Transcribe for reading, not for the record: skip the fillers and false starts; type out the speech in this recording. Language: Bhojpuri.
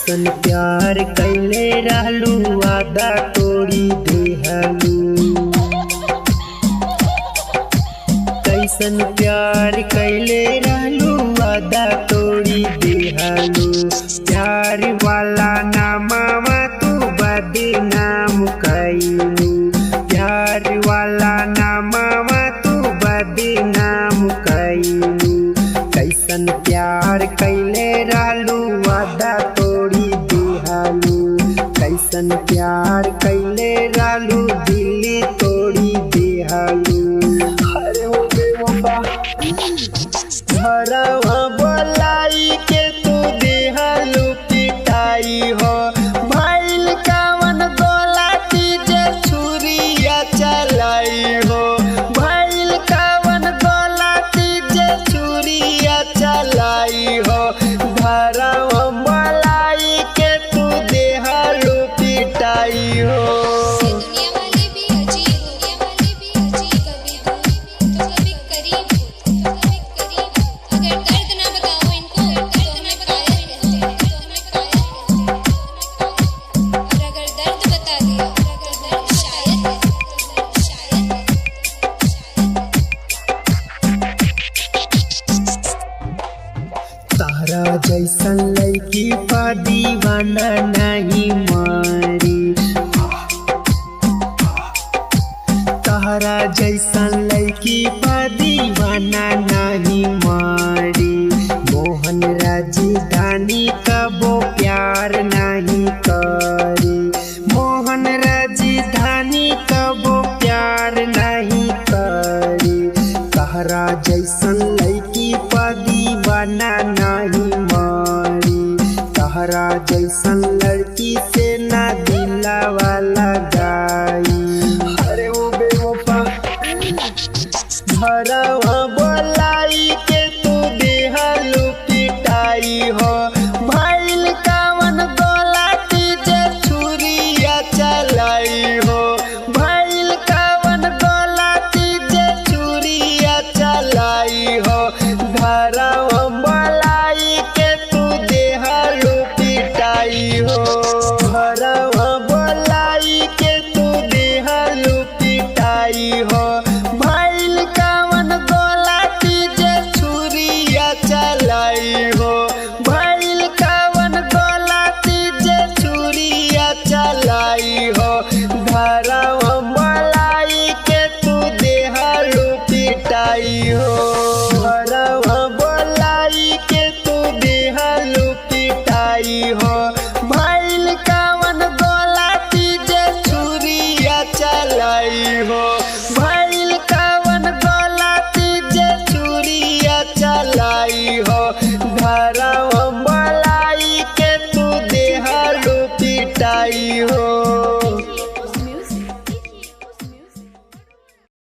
कैसन प्यार कैले रहलू वादा तोड़ी देहलू। कैसन प्यार कैले रहलू वादा तोड़ी देहलू। प्यार वाला नामवा तू बदनाम कैलू। प्यार वाला नामवा तू बदनाम कैलू। कैसन प्यार कैले रहलू वादा तोड़ी देहलू। कैसन प्यार कैले रहलू दिल तोड़ी देहलू। अरे ओ बेवफा घरवा बोलाई के तू देहलू पिटाई हो। भइल कवन गलती जे छुरिया चलाई हो। भइल कवन गलती जे छुरिया चलाई हो। घरवा बोलाई के तू देहलू पिटाई हो। तारा जैसन लड़की पा दीवाना नहीं मारी। तारा जैसन लड़की पा दीवाना नहीं मारी। मोहन राजधानी कबो प्यार नहीं करे। मोहन राजधानी कबो प्यार नहीं करे। तारा जैसन लड़की पा दीवाना नहीं मारी। तारा जैसन लड़की से ना दिला वाला